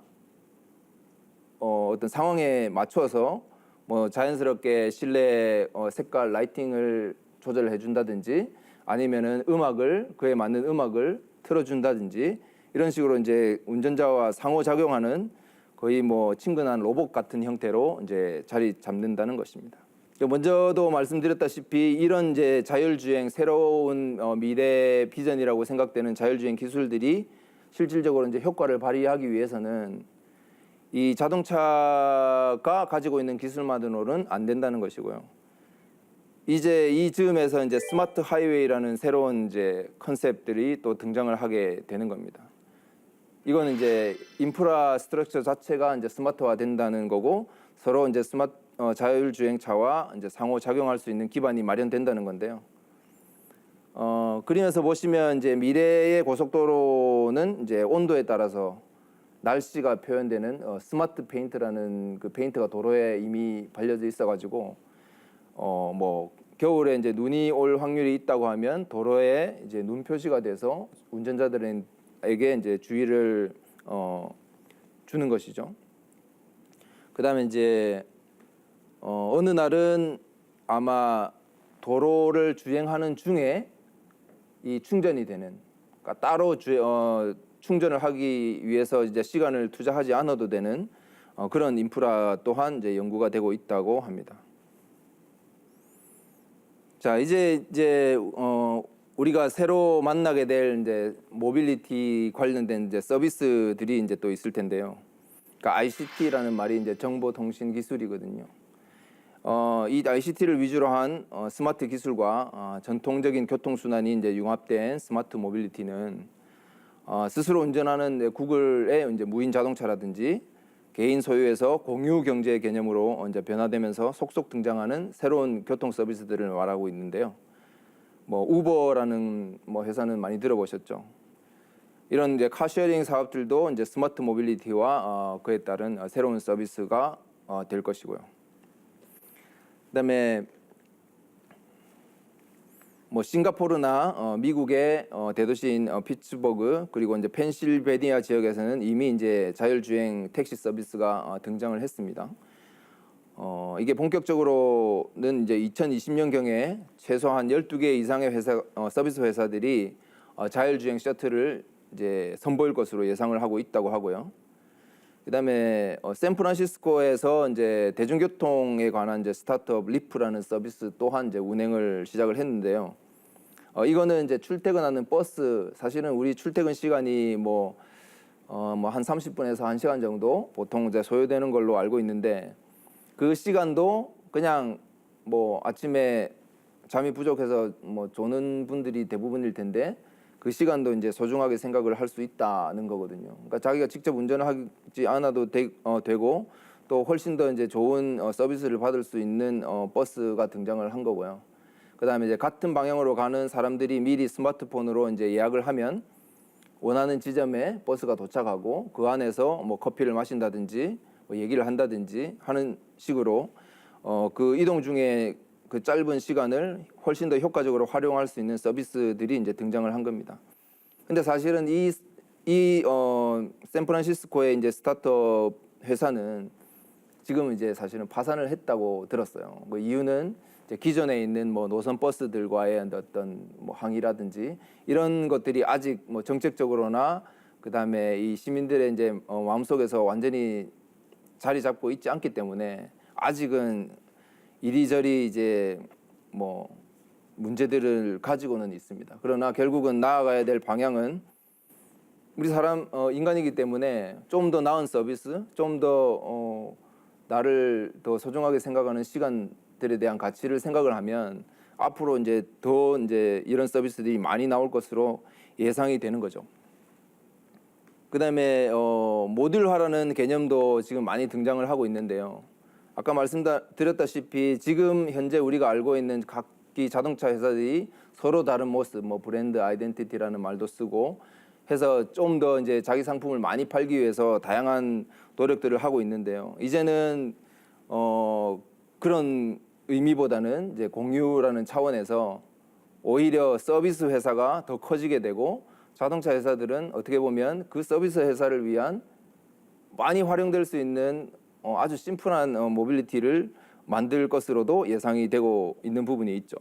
어떤 상황에 맞춰서 뭐 자연스럽게 실내 색깔 라이팅을 조절해 준다든지 아니면은 그에 맞는 음악을 틀어준다든지 이런 식으로 이제 운전자와 상호작용하는 거의 뭐 친근한 로봇 같은 형태로 이제 자리 잡는다는 것입니다. 먼저도 말씀드렸다시피 이런 이제 자율주행 새로운 미래 비전이라고 생각되는 자율주행 기술들이 실질적으로 이제 효과를 발휘하기 위해서는 이 자동차가 가지고 있는 기술만으로는 안 된다는 것이고요. 이제 이 즈음에서 이제 스마트 하이웨이라는 새로운 이제 컨셉들이 또 등장을 하게 되는 겁니다. 이거는 이제 인프라 스트럭처 자체가 이제 스마트화 된다는 거고 서로 이제 자율주행차와 이제 상호작용할 수 있는 기반이 마련된다는 건데요. 그림에서 보시면 이제 미래의 고속도로는 이제 온도에 따라서 날씨가 표현되는 스마트 페인트라는 그 페인트가 도로에 이미 발려져 있어가지고 뭐 겨울에 이제 눈이 올 확률이 있다고 하면 도로에 이제 눈 표시가 돼서 운전자들에게 이제 주의를 주는 것이죠. 그다음에 이제 어느 날은 아마 도로를 주행하는 중에 이 충전이 되는, 그러니까 따로 충전을 하기 위해서 이제 시간을 투자하지 않아도 되는 그런 인프라 또한 이제 연구가 되고 있다고 합니다. 자, 이제 우리가 새로 만나게 될 이제 모빌리티 관련된 이제 서비스들이 이제 또 있을 텐데요. 그러니까 ICT라는 말이 이제 정보통신 기술이거든요. 이 ICT를 위주로 한 스마트 기술과 전통적인 교통순환이 이제 융합된 스마트 모빌리티는 스스로 운전하는 구글의 이제 무인 자동차라든지 개인 소유에서 공유 경제 개념으로 이제 변화되면서 속속 등장하는 새로운 교통 서비스들을 말하고 있는데요. 뭐 우버라는 뭐 회사는 많이 들어보셨죠. 이런 이제 카쉐어링 사업들도 이제 스마트 모빌리티와 그에 따른 새로운 서비스가 될 것이고요. 그다음에 뭐 싱가포르나 미국의 대도시인 피츠버그 그리고 이제 펜실베니아 지역에서는 이미 이제 자율주행 택시 서비스가 등장을 했습니다. 이게 본격적으로는 이제 2020년경에 최소한 12개 이상의 서비스 회사들이 자율주행 셔틀을 이제 선보일 것으로 예상을 하고 있다고 하고요. 그다음에 샌프란시스코에서 이제 대중교통에 관한 이제 스타트업 리프라는 서비스 또한 이제 운행을 시작을 했는데요. 이거는 이제 출퇴근하는 버스, 사실은 우리 출퇴근 시간이 뭐 한 30분에서 1시간 정도 보통 이제 소요되는 걸로 알고 있는데 그 시간도 그냥 뭐 아침에 잠이 부족해서 뭐 조는 분들이 대부분일 텐데 그 시간도 이제 소중하게 생각을 할 수 있다는 거거든요. 그러니까 자기가 직접 운전을 하지 않아도 되고 또 훨씬 더 이제 좋은 서비스를 받을 수 있는 버스가 등장을 한 거고요. 그다음에 이제 같은 방향으로 가는 사람들이 미리 스마트폰으로 이제 예약을 하면 원하는 지점에 버스가 도착하고 그 안에서 뭐 커피를 마신다든지 뭐 얘기를 한다든지 하는 식으로 그 이동 중에 그 짧은 시간을 훨씬 더 효과적으로 활용할 수 있는 서비스들이 이제 등장을 한 겁니다. 근데 사실은 이 샌프란시스코의 이제 스타트업 회사는 지금 이제 사실은 파산을 했다고 들었어요. 그 이유는 이제 기존에 있는 뭐 노선 버스들과의 어떤 뭐 항의라든지 이런 것들이 아직 뭐 정책적으로나 그다음에 이 시민들의 이제 마음속에서 완전히 자리 잡고 있지 않기 때문에 아직은 이리저리 이제 뭐 문제들을 가지고는 있습니다. 그러나 결국은 나아가야 될 방향은 우리 사람 인간이기 때문에 좀 더 나은 서비스, 좀 더 나를 더 소중하게 생각하는 시간들에 대한 가치를 생각을 하면 앞으로 이제 더 이제 이런 서비스들이 많이 나올 것으로 예상이 되는 거죠. 그다음에 모듈화라는 개념도 지금 많이 등장을 하고 있는데요. 아까 말씀드렸다시피 지금 현재 우리가 알고 있는 각기 자동차 회사들이 서로 다른 모습, 뭐 브랜드 아이덴티티라는 말도 쓰고 해서 좀 더 이제 자기 상품을 많이 팔기 위해서 다양한 노력들을 하고 있는데요. 이제는 그런 의미보다는 이제 공유라는 차원에서 오히려 서비스 회사가 더 커지게 되고 자동차 회사들은 어떻게 보면 그 서비스 회사를 위한 많이 활용될 수 있는 아주 심플한 모빌리티를 만들 것으로도 예상이 되고 있는 부분이 있죠.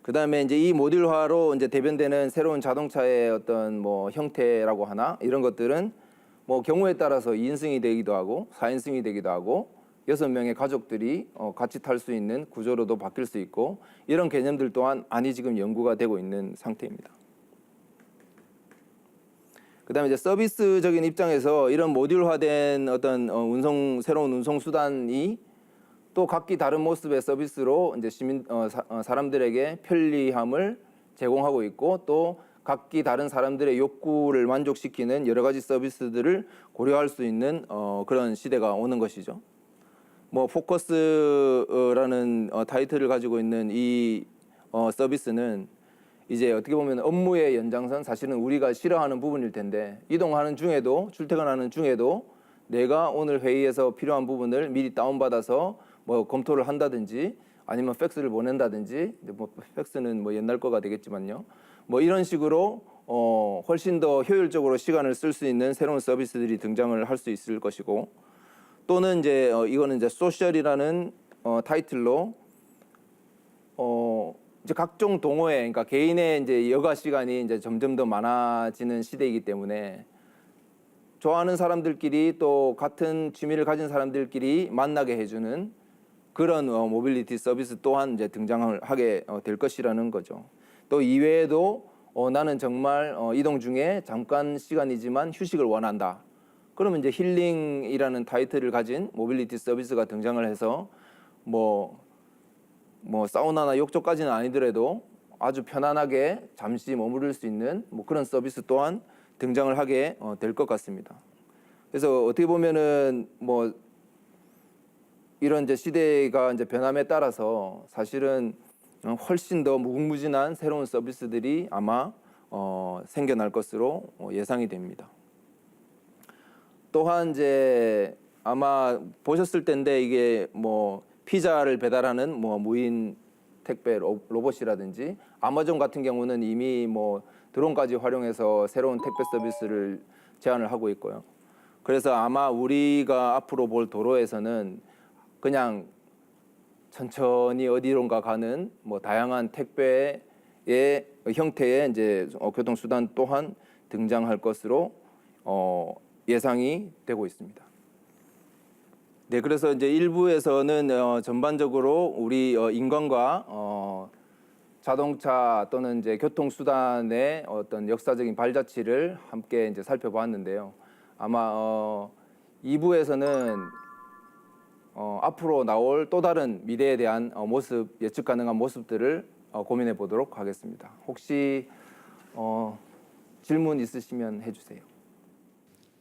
그다음에 이제 이 모듈화로 이제 대변되는 새로운 자동차의 어떤 뭐 형태라고 하나 이런 것들은 뭐 경우에 따라서 2인승이 되기도 하고 4인승이 되기도 하고 6명의 가족들이 같이 탈 수 있는 구조로도 바뀔 수 있고 이런 개념들 또한 많이 지금 연구가 되고 있는 상태입니다. 그다음에 이제 서비스적인 입장에서 이런 모듈화된 어떤 새로운 운송 수단이 또 각기 다른 모습의 서비스로 이제 사람들에게 편리함을 제공하고 있고 또 각기 다른 사람들의 욕구를 만족시키는 여러 가지 서비스들을 고려할 수 있는 그런 시대가 오는 것이죠. 뭐 포커스라는 타이틀을 가지고 있는 이 서비스는 이제 어떻게 보면 업무의 연장선, 사실은 우리가 싫어하는 부분일 텐데 이동하는 중에도 출퇴근하는 중에도 내가 오늘 회의에서 필요한 부분을 미리 다운받아서 뭐 검토를 한다든지 아니면 팩스를 보낸다든지 뭐 팩스는 뭐 옛날 거가 되겠지만요. 뭐 이런 식으로 훨씬 더 효율적으로 시간을 쓸 수 있는 새로운 서비스들이 등장을 할 수 있을 것이고 또는 이제 이거는 이제 소셜이라는 타이틀로 이제 각종 동호회, 그러니까 개인의 이제 여가 시간이 이제 점점 더 많아지는 시대이기 때문에 좋아하는 사람들끼리 또 같은 취미를 가진 사람들끼리 만나게 해주는 그런 모빌리티 서비스 또한 이제 등장을 하게 될 것이라는 거죠. 또 이외에도 나는 정말 이동 중에 잠깐 시간이지만 휴식을 원한다. 그러면 이제 힐링이라는 타이틀을 가진 모빌리티 서비스가 등장을 해서 뭐 사우나나 욕조까지는 아니더라도 아주 편안하게 잠시 머무를 수 있는 뭐 그런 서비스 또한 등장을 하게 될 것 같습니다. 그래서 어떻게 보면은 뭐 이런 이제 시대가 이제 변함에 따라서 사실은 훨씬 더 무궁무진한 새로운 서비스들이 아마 생겨날 것으로 예상이 됩니다. 또한 이제 아마 보셨을 텐데 이게 뭐 피자를 배달하는 뭐 무인 택배 로봇이라든지 아마존 같은 경우는 이미 뭐 드론까지 활용해서 새로운 택배 서비스를 제안을 하고 있고요. 그래서 아마 우리가 앞으로 볼 도로에서는 그냥 천천히 어디론가 가는 뭐 다양한 택배의 형태의 이제 교통수단 또한 등장할 것으로 예상이 되고 있습니다. 네, 그래서 이제 1부에서는 전반적으로 우리 인간과 자동차 또는 이제 교통수단의 어떤 역사적인 발자취를 함께 이제 살펴보았는데요. 아마 2부에서는 앞으로 나올 또 다른 미래에 대한 모습, 예측 가능한 모습들을 고민해 보도록 하겠습니다. 혹시 질문 있으시면 해주세요.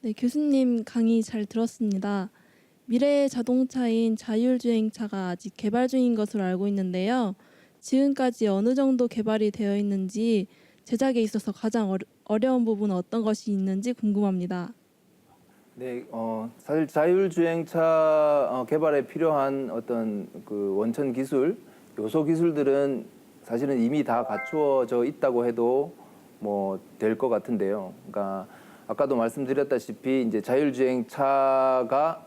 네, 교수님 강의 잘 들었습니다. 미래의 자동차인 자율주행차가 아직 개발 중인 것으로 알고 있는데요. 지금까지 어느 정도 개발이 되어 있는지 제작에 있어서 가장 어려운 부분은 어떤 것이 있는지 궁금합니다. 네, 사실 자율주행차 개발에 필요한 어떤 그 원천 기술, 요소 기술들은 사실은 이미 다 갖추어져 있다고 해도 뭐 될 것 같은데요. 그러니까 아까도 말씀드렸다시피 이제 자율주행차가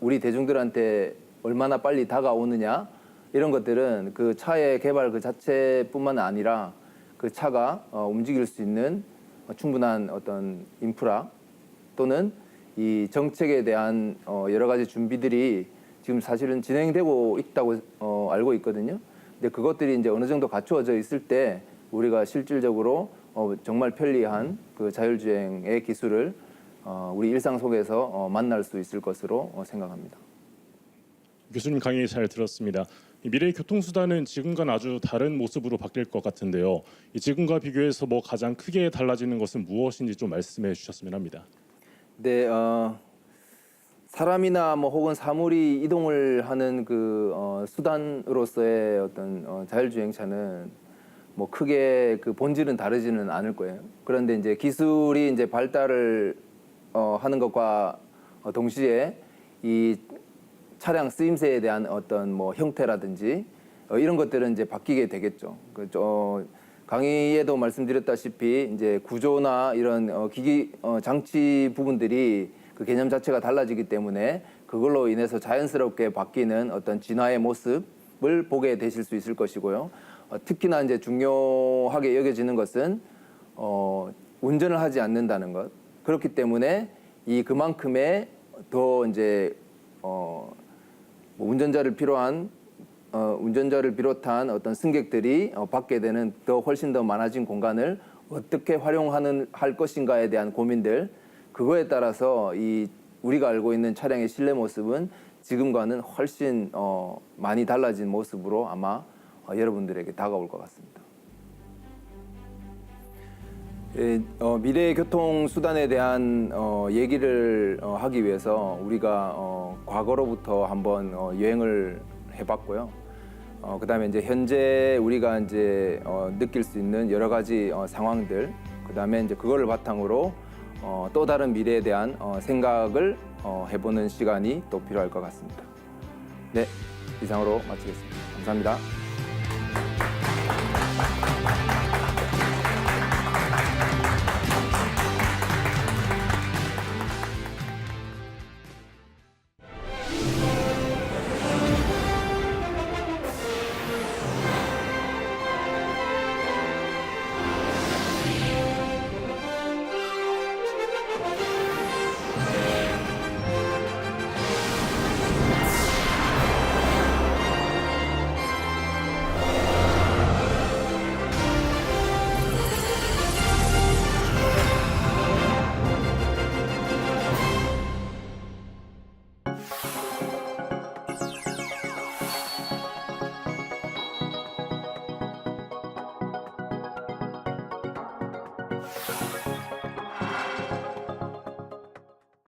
우리 대중들한테 얼마나 빨리 다가오느냐 이런 것들은 그 차의 개발 그 자체뿐만 아니라 그 차가 움직일 수 있는 충분한 어떤 인프라 또는 이 정책에 대한 여러 가지 준비들이 지금 사실은 진행되고 있다고 알고 있거든요. 근데 그것들이 이제 어느 정도 갖추어져 있을 때 우리가 실질적으로 정말 편리한 그 자율주행의 기술을 우리 일상 속에서 만날 수 있을 것으로 생각합니다. 교수님 강의 잘 들었습니다. 이 미래의 교통수단은 지금과는 아주 다른 모습으로 바뀔 것 같은데요. 이 지금과 비교해서 뭐 가장 크게 달라지는 것은 무엇인지 좀 말씀해 주셨으면 합니다. 네, 사람이나 뭐 혹은 사물이 이동을 하는 그 수단으로서의 어떤 자율주행차는 뭐 크게 그 본질은 다르지는 않을 거예요. 그런데 이제 기술이 이제 발달을 하는 것과 동시에 이 차량 쓰임새에 대한 어떤 뭐 형태라든지 이런 것들은 이제 바뀌게 되겠죠. 강의에도 말씀드렸다시피 이제 구조나 이런 기기 장치 부분들이 그 개념 자체가 달라지기 때문에 그걸로 인해서 자연스럽게 바뀌는 어떤 진화의 모습을 보게 되실 수 있을 것이고요. 특히나 이제 중요하게 여겨지는 것은 운전을 하지 않는다는 것. 그렇기 때문에 이 그만큼의 더 이제 운전자를 비롯한 어떤 승객들이 받게 되는 더 훨씬 더 많아진 공간을 어떻게 할 것인가에 대한 고민들, 그거에 따라서 이 우리가 알고 있는 차량의 실내 모습은 지금과는 훨씬 많이 달라진 모습으로 아마 여러분들에게 다가올 것 같습니다. 미래의 교통수단에 대한 얘기를 하기 위해서 우리가 과거로부터 한번 여행을 해봤고요. 그다음에 이제 현재 우리가 이제 느낄 수 있는 여러 가지 상황들, 그다음에 이제 그거를 바탕으로 또 다른 미래에 대한 생각을 해보는 시간이 또 필요할 것 같습니다. 네, 이상으로 마치겠습니다. 감사합니다.